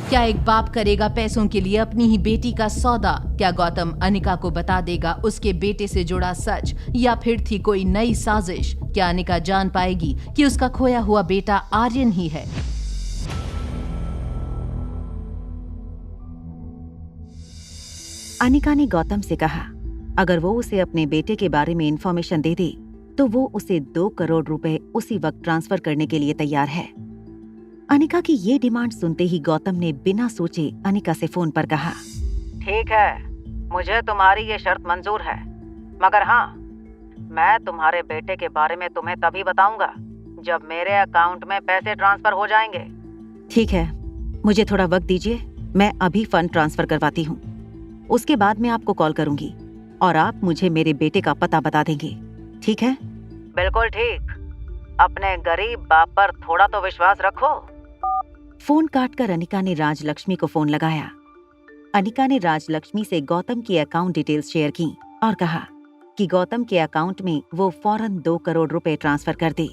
क्या एक बाप करेगा पैसों के लिए अपनी ही बेटी का सौदा? क्या गौतम अनिका को बता देगा उसके बेटे से जुड़ा सच, या फिर थी कोई नई साजिश? क्या अनिका जान पाएगी कि उसका खोया हुआ बेटा आर्यन ही है? अनिका ने गौतम से कहा अगर वो उसे अपने बेटे के बारे में इंफॉर्मेशन दे दे तो वो उसे 2 करोड़ रुपए उसी वक्त ट्रांसफर करने के लिए तैयार है। अनिका की ये डिमांड सुनते ही गौतम ने बिना सोचे अनिका से फोन पर कहा, ठीक है, मुझे तुम्हारी ये शर्त मंजूर है, मगर हाँ, मैं तुम्हारे बेटे के बारे में तुम्हें तभी बताऊंगा जब मेरे अकाउंट में पैसे ट्रांसफर हो जाएंगे। ठीक है, मुझे थोड़ा वक्त दीजिए, मैं अभी फंड ट्रांसफर करवाती हूँ। उसके बाद मैं आपको कॉल करूंगी और आप मुझे मेरे बेटे का पता बता देंगे, ठीक है? बिल्कुल ठीक। अपने गरीब बाप पर थोड़ा तो विश्वास रखो। फोन काटकर अनिका ने राजलक्ष्मी को फोन लगाया। अनिका ने राजलक्ष्मी से गौतम की अकाउंट डिटेल्स शेयर की और कहा कि गौतम के अकाउंट में वो फौरन 2 करोड़ रुपए ट्रांसफर कर दे।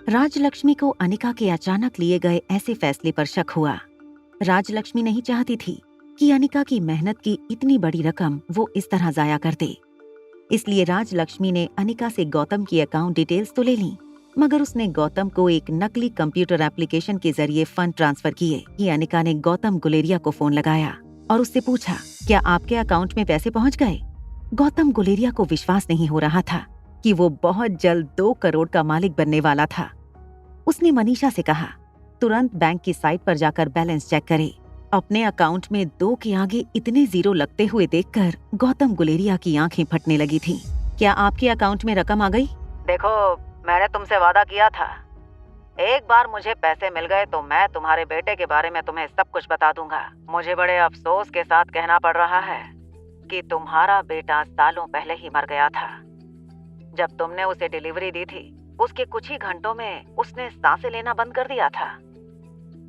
राजलक्ष्मी को अनिका के अचानक लिए गए ऐसे फैसले पर शक हुआ। राजलक्ष्मी नहीं चाहती थी कि अनिका की मेहनत की इतनी बड़ी रकम वो इस तरह जाया कर दे। इसलिए राजलक्ष्मी ने अनिका से गौतम की अकाउंट डिटेल्स तो ले ली, मगर उसने गौतम को एक नकली कंप्यूटर एप्लीकेशन के जरिए फंड ट्रांसफर किए। कि अनिका ने गौतम गुलेरिया को फोन लगाया और उससे पूछा, क्या आपके अकाउंट में पैसे पहुंच गए? गौतम गुलेरिया को विश्वास नहीं हो रहा था कि वो बहुत जल्द 2 करोड़ का मालिक बनने वाला था। उसने मनीषा से कहा, तुरंत बैंक की साइट पर जाकर बैलेंस चेक करे। अपने अकाउंट में 2 के आगे इतने जीरो लगते हुए देखकर गौतम गुलेरिया की आंखें फटने लगी थीं। क्या आपके अकाउंट में रकम आ गई? देखो, मैंने तुमसे वादा किया था, एक बार मुझे पैसे मिल गए तो मैं तुम्हारे बेटे के बारे में तुम्हें सब कुछ बता दूंगा। मुझे बड़े अफसोस के साथ कहना पड़ रहा है कि तुम्हारा बेटा सालों पहले ही मर गया था। जब तुमने उसे डिलीवरी दी थी, उसके कुछ ही घंटों में उसने सांसें लेना बंद कर दिया था।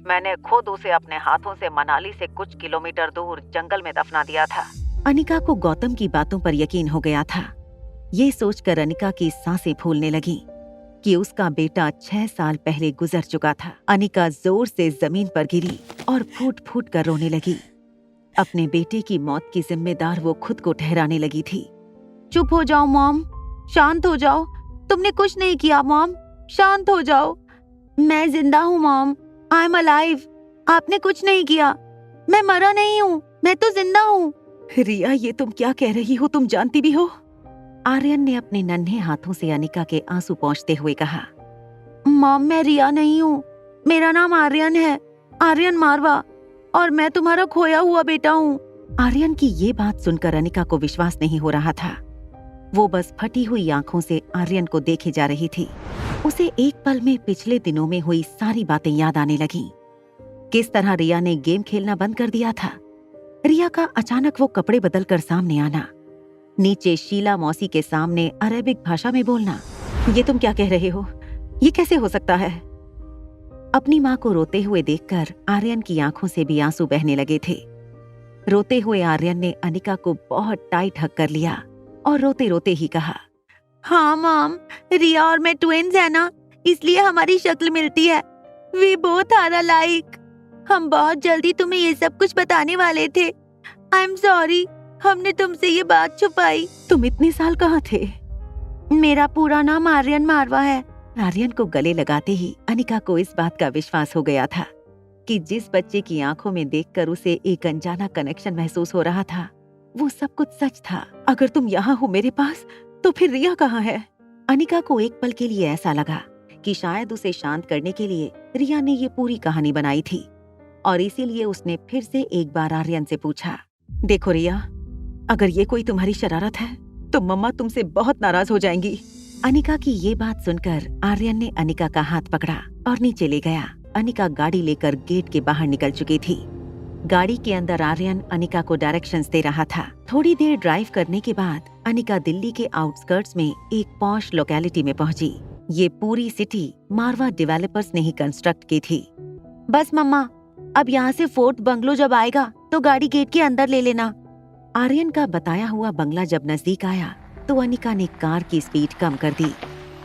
मैंने खुद उसे अपने हाथों से मनाली से कुछ किलोमीटर दूर जंगल में दफना दिया था। अनिका को गौतम की बातों पर यकीन हो गया था। ये सोचकर अनिका की सांसें फूलने लगी कि उसका बेटा 6 साल पहले गुजर चुका था। अनिका जोर से जमीन पर गिरी और फूट फूट कर रोने लगी। अपने बेटे की मौत की जिम्मेदार वो खुद को ठहराने लगी थी। चुप हो जाओ मॉम, शांत हो जाओ, तुमने कुछ नहीं किया मॉम, शांत हो जाओ। मैं जिंदा हूँ मॉम, आई एम अलाइव। आपने कुछ नहीं किया, मैं मरा नहीं हूँ, मैं तो जिंदा हूँ। रिया, ये तुम क्या कह रही हो? तुम जानती भी हो? आर्यन ने अपने नन्हे हाथों से अनिका के आंसू पोंछते हुए कहा, मॉम, मैं रिया नहीं हूँ, मेरा नाम आर्यन है, आर्यन मारवा, और मैं तुम्हारा खोया हुआ बेटा हूँ। आर्यन की ये बात सुनकर अनिका को विश्वास नहीं हो रहा था। वो बस फटी हुई आंखों से आर्यन को देखे जा रही थी। उसे एक पल में पिछले दिनों में हुई सारी बातें याद आने लगीं। किस तरह रिया ने गेम खेलना बंद कर दिया था, रिया का अचानक वो कपड़े बदलकर सामने आना, नीचे शीला मौसी के सामने अरेबिक भाषा में बोलना। ये तुम क्या कह रहे हो? ये कैसे हो सकता है? अपनी माँ को रोते हुए देखकर आर्यन की आंखों से भी आंसू बहने लगे थे। रोते हुए आर्यन ने अनिका को बहुत टाइट हक कर लिया और रोते रोते ही कहा, हाँ मॉम, रिया और मैं ट्विन्स है ना, इसलिए हमारी शक्ल मिलती है। We both are alike. हम बहुत जल्दी तुम्हें ये सब कुछ बताने वाले थे। आई एम सॉरी, हमने तुमसे ये बात छुपाई। तुम इतने साल कहाँ थे? मेरा पूरा नाम आर्यन मारवा है। आर्यन को गले लगाते ही अनिका को इस बात का विश्वास हो गया था कि जिस बच्चे की आंखों में देखकर उसे एक अनजाना कनेक्शन महसूस हो रहा था, वो सब कुछ सच था। अगर तुम यहाँ हो मेरे पास, तो फिर रिया कहाँ है? अनिका को एक पल के लिए ऐसा लगा कि शायद उसे शांत करने के लिए रिया ने ये पूरी कहानी बनाई थी, और इसीलिए उसने फिर से एक बार आर्यन से पूछा, देखो रिया, अगर ये कोई तुम्हारी शरारत है तो मम्मा तुमसे बहुत नाराज हो जाएंगी। अनिका की ये बात सुनकर आर्यन ने अनिका का हाथ पकड़ा और नीचे ले गया। अनिका गाड़ी लेकर गेट के बाहर निकल चुकी थी। गाड़ी के अंदर आर्यन अनिका को डायरेक्शंस दे रहा था। थोड़ी देर ड्राइव करने के बाद अनिका दिल्ली के आउटस्कर्ट्स में एक पॉश लोकेलिटी में पहुंची। ये पूरी सिटी मारवा डेवलपर्स ने ही कंस्ट्रक्ट की थी। बस मम्मा, अब यहाँ से फोर्ट बंगलो जब आएगा तो गाड़ी गेट के अंदर ले लेना। आर्यन का बताया हुआ बंगला जब नजदीक आया तो अनिका ने कार की स्पीड कम कर दी।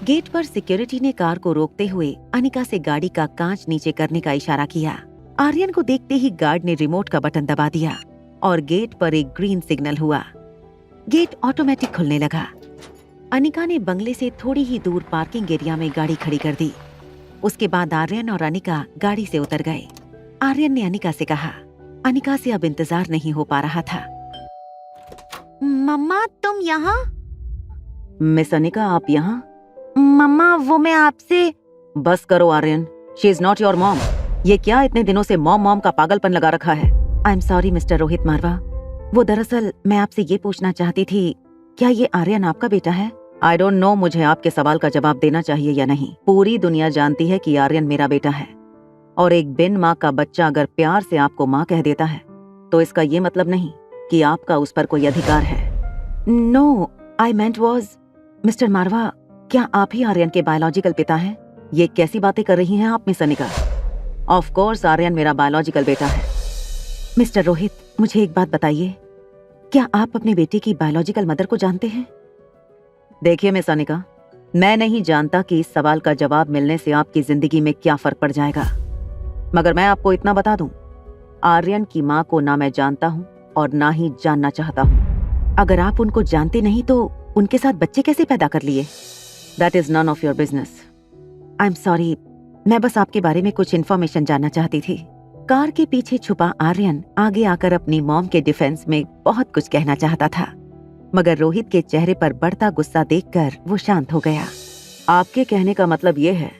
गेट पर सिक्योरिटी ने कार को रोकते हुए अनिका से गाड़ी का कांच नीचे करने का इशारा किया। आर्यन को देखते ही गार्ड ने रिमोट का बटन दबा दिया और गेट पर एक ग्रीन सिग्नल हुआ। गेट ऑटोमेटिक खुलने लगा। अनिका ने बंगले से थोड़ी ही दूर पार्किंग एरिया में गाड़ी खड़ी कर दी। उसके बाद आर्यन और अनिका गाड़ी से उतर गए। आर्यन ने अनिका से कहा। अनिका से अब इंतजार नहीं हो पा रहा था। मम्मा तुम यहाँ? मिस अनिका आप यहाँ? मम्मा वो मैं आपसे। बस करो Aryan, she is not your mom. ये क्या इतने दिनों से मॉम मॉम का पागलपन लगा रखा है? I am sorry mister Rohit Marwah. वो दरअसल मैं आपसे ये पूछना चाहती थी, क्या ये आर्यन आपका बेटा है? आई डोंट नो मुझे आपके सवाल का जवाब देना चाहिए या नहीं। पूरी दुनिया जानती है कि आर्यन मेरा बेटा है, और एक बिन माँ का बच्चा अगर प्यार से आपको माँ कह देता है तो इसका ये मतलब नहीं कि आपका उस पर कोई अधिकार है। No, I meant was, mister Marwah, क्या आप ही आर्यन के बायोलॉजिकल पिता हैं? ये कैसी बातें कर रही हैं आप miss Anika? Of course Aryan मेरा बायोलॉजिकल बेटा है। मिस्टर रोहित, मुझे एक बात बताइए, क्या आप अपने बेटे की बायोलॉजिकल मदर को जानते हैं? देखिए मिस अनिका, मैं नहीं जानता कि इस सवाल का जवाब मिलने से आपकी जिंदगी में क्या फर्क पड़ जाएगा, मगर मैं आपको इतना बता दूं, आर्यन की माँ को ना मैं जानता हूँ और ना ही जानना चाहता हूँ। अगर आप उनको जानते नहीं तो उनके साथ बच्चे कैसे पैदा कर लिए? That is none of your business. I am sorry, मैं बस आपके बारे में कुछ इन्फॉर्मेशन जानना चाहती थी। कार के पीछे छुपा आर्यन आगे आकर अपनी मॉम के डिफेंस में बहुत कुछ कहना चाहता था, मगर रोहित के चेहरे पर बढ़ता गुस्सा देखकर वो शांत हो गया। आपके कहने का मतलब ये है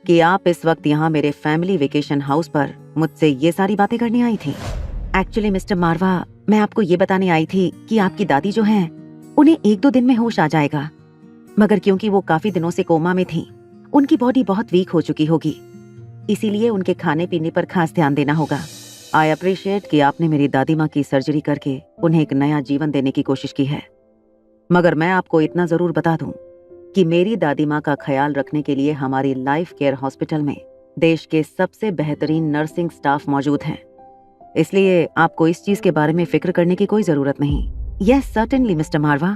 कि आप इस वक्त यहाँ मेरे फैमिली वेकेशन हाउस पर मुझसे ये सारी बातें करने आई थी? एक्चुअली मिस्टर मारवा, मैं आपको ये बताने आई थी कि आपकी दादी जो हैं, उन्हें 1-2 दिन में होश आ जाएगा, मगर क्योंकि वो काफी दिनों से कोमा में थी, उनकी बॉडी बहुत वीक हो चुकी होगी, इसीलिए उनके खाने पीने पर खास ध्यान देना होगा। आई अप्रिशिएट कि आपने मेरी दादी माँ की सर्जरी करके उन्हें एक नया जीवन देने की कोशिश की है, मगर मैं आपको इतना जरूर बता दूं कि मेरी दादी माँ का ख्याल रखने के लिए हमारी लाइफ केयर हॉस्पिटल में देश के सबसे बेहतरीन नर्सिंग स्टाफ मौजूद हैं, इसलिए आपको इस चीज के बारे में फिक्र करने की कोई जरूरत नहीं। यस सर्टेनली मिस्टर मारवा,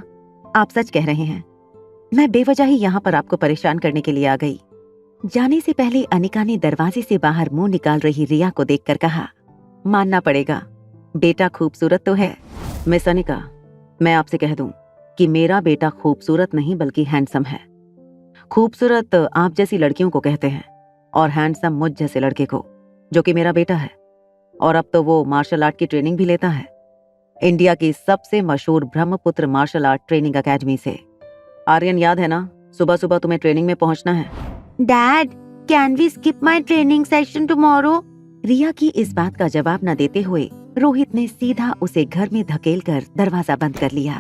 आप सच कह रहे हैं। मैं बेवजह ही यहाँ पर आपको परेशान करने के लिए आ गई। जाने से पहले अनिका ने दरवाजे से बाहर मुंह निकाल रही रिया को देखकर कहा, मानना पड़ेगा, बेटा खूबसूरत तो है। मिस अनिका, मैं आपसे कह दूं कि मेरा बेटा खूबसूरत नहीं बल्कि हैंडसम है। खूबसूरत आप जैसी लड़कियों को कहते हैं और हैंडसम मुझ जैसे लड़के को, जो कि मेरा बेटा है, और अब तो वो मार्शल आर्ट की ट्रेनिंग भी लेता है, इंडिया की सबसे मशहूर Brahmaputra martial art training academy से। आर्यन, याद है ना, सुबह सुबह तुम्हें ट्रेनिंग में पहुंचना है। Dad, can we skip my training session tomorrow? Riya की इस बात का जवाब न देते हुए रोहित ने सीधा उसे घर में धकेलकर दरवाजा बंद कर लिया।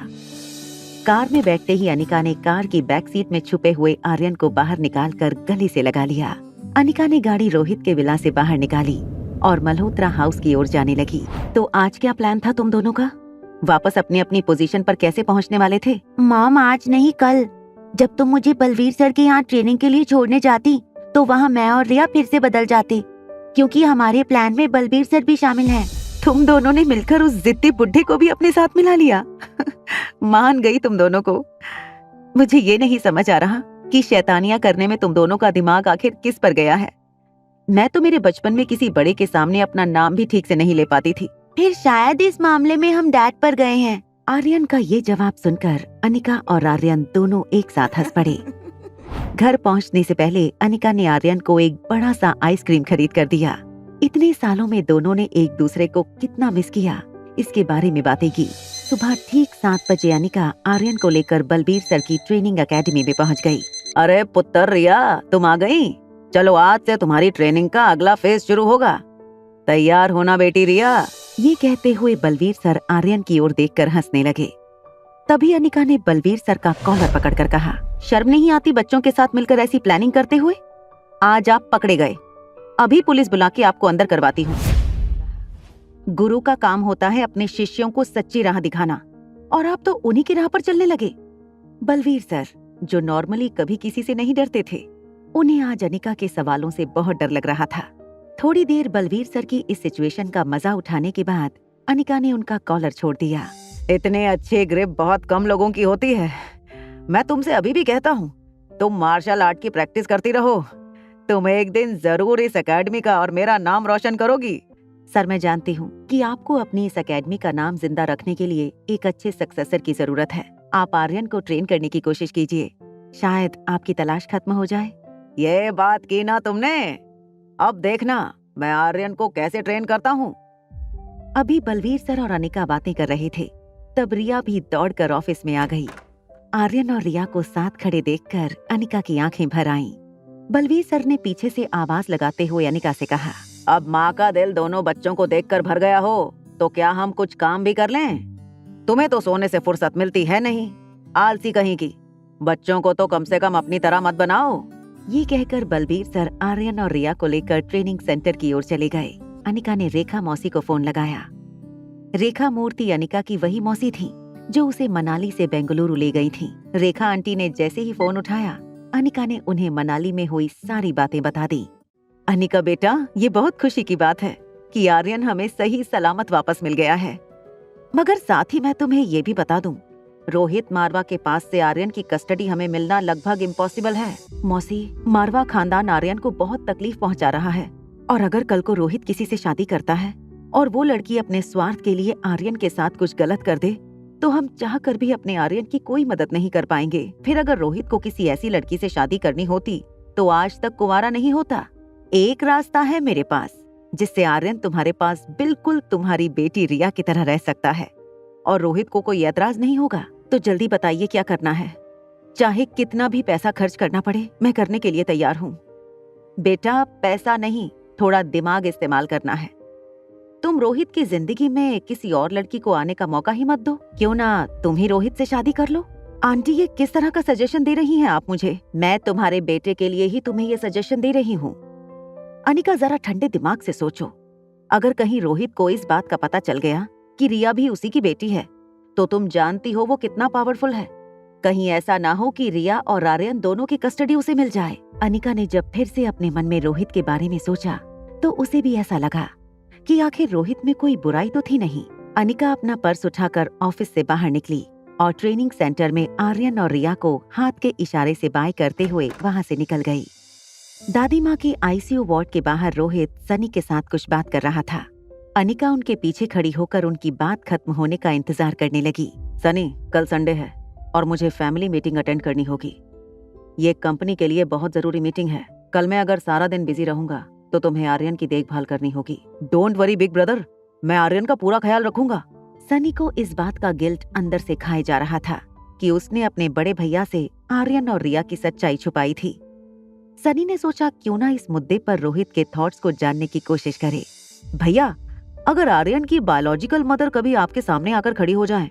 कार में बैठते ही अनिका ने कार की बैक सीट में छुपे हुए आर्यन को बाहर निकालकर गले से लगा लिया। अनिका ने गाड़ी रोहित के विला से बाहर निकाली और मल्होत्रा हाउस की ओर जाने लगी। तो आज क्या प्लान था तुम दोनों का? वापस अपनी अपनी पोजीशन पर कैसे पहुंचने वाले थे? मॉम, आज नहीं कल, जब तुम मुझे बलवीर सर के यहाँ ट्रेनिंग के लिए छोड़ने जाती तो वहाँ मैं और रिया फिर से बदल जाते, क्योंकि हमारे प्लान में बलवीर सर भी शामिल हैं। तुम दोनों ने मिलकर उस जिद्दी बुड्ढे को भी अपने साथ मिला लिया। मान गई तुम दोनों को। मुझे ये नहीं समझ आ रहा कि शैतानियां करने में तुम दोनों का दिमाग आखिर किस पर गया है। मैं तो मेरे बचपन में किसी बड़े के सामने अपना नाम भी ठीक से नहीं ले पाती थी। फिर शायद इस मामले में हम डैड पर गए हैं। आर्यन का ये जवाब सुनकर अनिका और आर्यन दोनों एक साथ हंस पड़े। घर पहुंचने से पहले अनिका ने आर्यन को एक बड़ा सा आइसक्रीम खरीद कर दिया। इतने सालों में दोनों ने एक दूसरे को कितना मिस किया, इसके बारे में बातें की। सुबह ठीक 7 बजे अनिका आर्यन को लेकर बलबीर सर की ट्रेनिंग एकेडमी में पहुंच गई। अरे पुत्र रिया, तुम आ गई? चलो आज से तुम्हारी ट्रेनिंग का अगला फेज शुरू होगा। तैयार होना बेटी रिया। ये कहते हुए बलवीर सर आर्यन की ओर देखकर हंसने लगे। तभी अनिका ने बलवीर सर का कॉलर पकड़कर कहा, शर्म नहीं आती बच्चों के साथ मिलकर ऐसी प्लानिंग करते हुए? आज आप पकड़े गए, अभी पुलिस बुला के आपको अंदर करवाती हूँ। गुरु का काम होता है अपने शिष्यों को सच्ची राह दिखाना, और आप तो उन्हीं की राह पर चलने लगे। बलवीर सर, जो नॉर्मली कभी किसी से नहीं डरते थे, उन्हें आज अनिका के सवालों से बहुत डर लग रहा था। थोड़ी देर बलवीर सर की इस सिचुएशन का मजा उठाने के बाद अनिका ने उनका कॉलर छोड़ दिया। इतने अच्छे ग्रिप बहुत कम लोगों की होती है। मैं तुमसे अभी भी कहता हूँ, तुम मार्शल आर्ट की प्रैक्टिस करती रहो। तुम एक दिन जरूर इस एकेडमी का और मेरा नाम रोशन करोगी। सर, मैं जानती हूँ कि आपको अपनी इस एकेडमी का नाम जिंदा रखने के लिए एक अच्छे सक्सेसर की जरूरत है। आप आर्यन को ट्रेन करने की कोशिश कीजिए, शायद आपकी तलाश खत्म हो जाए। ये बात की ना तुमने, अब देखना मैं आर्यन को कैसे ट्रेन करता हूँ। अभी बलवीर सर और अनिका बातें कर रहे थे, तब रिया भी दौड़कर ऑफिस में आ गई। आर्यन और रिया को साथ खड़े देखकर अनिका की आंखें भर आईं। बलवीर सर ने पीछे से आवाज लगाते हुए अनिका से कहा, अब माँ का दिल दोनों बच्चों को देखकर भर गया हो तो क्या हम कुछ काम भी कर लें? तुम्हें तो सोने से फुर्सत मिलती है नहीं, आलसी कहीं की। बच्चों को तो कम से कम अपनी तरह मत बनाओ। ये कहकर बलवीर सर आर्यन और रिया को लेकर ट्रेनिंग सेंटर की ओर चले गए। अनिका ने रेखा मौसी को फोन लगाया। रेखा मूर्ति अनिका की वही मौसी थी जो उसे मनाली से बेंगलुरु ले गई थी। रेखा आंटी ने जैसे ही फोन उठाया, अनिका ने उन्हें मनाली में हुई सारी बातें बता दी। अनिका बेटा, ये बहुत खुशी की बात है कि आर्यन हमें सही सलामत वापस मिल गया है, मगर साथ ही मैं तुम्हें ये भी बता दूं, रोहित मारवा के पास से आर्यन की कस्टडी हमें मिलना लगभग इम्पॉसिबल है। मौसी, मारवा खानदान आर्यन को बहुत तकलीफ पहुंचा रहा है, और अगर कल को रोहित किसी से शादी करता है और वो लड़की अपने स्वार्थ के लिए आर्यन के साथ कुछ गलत कर दे, तो हम चाह कर भी अपने आर्यन की कोई मदद नहीं कर पाएंगे। फिर अगर रोहित को किसी ऐसी लड़की से शादी करनी होती तो आज तक कुंवारा नहीं होता। एक रास्ता है मेरे पास जिससे आर्यन तुम्हारे पास बिल्कुल तुम्हारी बेटी रिया की तरह रह सकता है और रोहित को कोई ऐतराज नहीं होगा। तो जल्दी बताइए क्या करना है, चाहे कितना भी पैसा खर्च करना पड़े मैं करने के लिए तैयार हूँ। बेटा, पैसा नहीं, थोड़ा दिमाग इस्तेमाल करना है। तुम रोहित की जिंदगी में किसी और लड़की को आने का मौका ही मत दो। क्यों ना तुम ही रोहित से शादी कर लो। आंटी, ये किस तरह का सजेशन दे रही हैं आप मुझे? मैं तुम्हारे बेटे के लिए ही तुम्हें ये सजेशन दे रही हूँ। अनिका, जरा ठंडे दिमाग से सोचो। अगर कहीं रोहित को इस बात का पता चल गया कि रिया भी उसी की बेटी है, तो तुम जानती हो वो कितना पावरफुल है। कहीं ऐसा ना हो कि रिया और आर्यन दोनों की कस्टडी उसे मिल जाए। अनिका ने जब फिर से अपने मन में रोहित के बारे में सोचा तो उसे भी ऐसा लगा कि आखिर रोहित में कोई बुराई तो थी नहीं। अनिका अपना पर्स उठाकर ऑफिस से बाहर निकली और ट्रेनिंग सेंटर में आर्यन और रिया को हाथ के इशारे से बाय करते हुए वहां से निकल गई। दादी माँ की आईसीयू वार्ड के बाहर रोहित सनी के साथ कुछ बात कर रहा था। अनिका उनके पीछे खड़ी होकर उनकी बात खत्म होने का इंतजार करने लगी। सनी, कल संडे है और मुझे फैमिली मीटिंग अटेंड करनी होगी। ये कंपनी के लिए बहुत जरूरी मीटिंग है। कल मैं अगर सारा दिन बिजी रहूंगा तो तुम्हें आर्यन की देखभाल करनी होगी। डोंट वरी बिग ब्रदर, मैं आर्यन का पूरा ख्याल रखूंगा। सनी को इस बात का गिल्ट अंदर से खाए जा रहा था कि उसने अपने बड़े भैया से आर्यन और रिया की सच्चाई छुपाई थी। सनी ने सोचा क्यों ना इस मुद्दे पर रोहित के थॉट्स को जानने की कोशिश करे। भैया, अगर आर्यन की बायोलॉजिकल मदर कभी आपके सामने आकर खड़ी हो जाए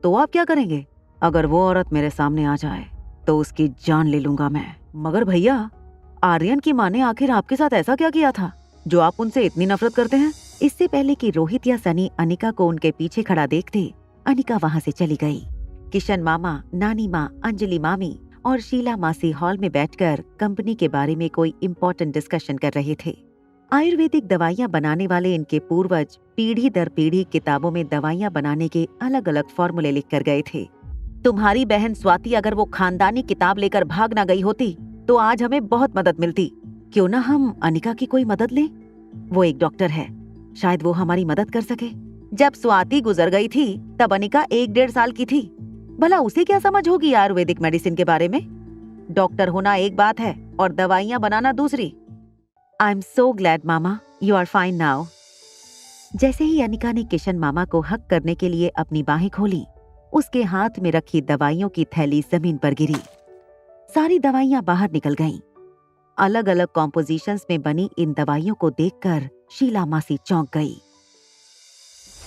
तो आप क्या करेंगे? अगर वो औरत मेरे सामने आ जाए तो उसकी जान ले लूंगा मैं। मगर भैया, आर्यन की माँ ने आखिर आपके साथ ऐसा क्या किया था जो आप उनसे इतनी नफरत करते हैं? इससे पहले कि रोहित या सनी अनिका को उनके पीछे खड़ा देखते, अनिका वहाँ से चली गई। किशन मामा, नानी माँ, अंजलि मामी और शीला मासी हॉल में बैठकर कंपनी के बारे में कोई इम्पोर्टेंट डिस्कशन कर रहे थे। आयुर्वेदिक दवाइयाँ बनाने वाले इनके पूर्वज पीढ़ी दर पीढ़ी किताबों में दवाइयाँ बनाने के अलग अलग फॉर्मूले लिख कर गए थे। तुम्हारी बहन स्वाति अगर वो खानदानी किताब लेकर भाग ना गई होती तो आज हमें बहुत मदद मिलती। क्यों ना हम अनिका की कोई मदद लें? वो एक डॉक्टर है, शायद वो हमारी मदद कर सके। जब स्वाति गुजर गई थी तब अनिका 1-1.5 साल की थी। भला उसे क्या समझ होगी आयुर्वेदिक मेडिसिन के बारे में? डॉक्टर होना एक बात है और दवाइयाँ बनाना दूसरी। I am so glad mama, you are fine now. जैसे ही अनिका ने किशन मामा को हक करने के लिए अपनी बाहें खोली, उसके हाथ में रखी दवाइयों की थैली जमीन पर गिरी। सारी दवाइयां बाहर निकल गईं। अलग अलग कॉम्पोजिशंस में बनी इन दवाइयों को देखकर शीला मासी चौंक गई।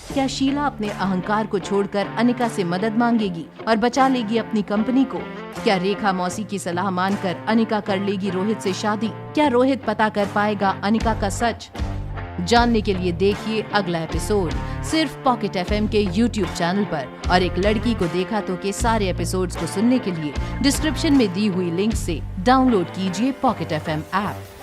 क्या शीला अपने अहंकार को छोड़कर अनिका से मदद मांगेगी और बचा लेगी अपनी कंपनी को? क्या रेखा मौसी की सलाह मानकर अनिका कर लेगी रोहित से शादी? क्या रोहित पता कर पाएगा अनिका का सच? जानने के लिए देखिए अगला एपिसोड सिर्फ पॉकेट एफएम के YouTube चैनल पर। और एक लड़की को देखा तो के सारे एपिसोड्स को सुनने के लिए डिस्क्रिप्शन में दी हुई लिंक से डाउनलोड कीजिए पॉकेट एफएम ऐप।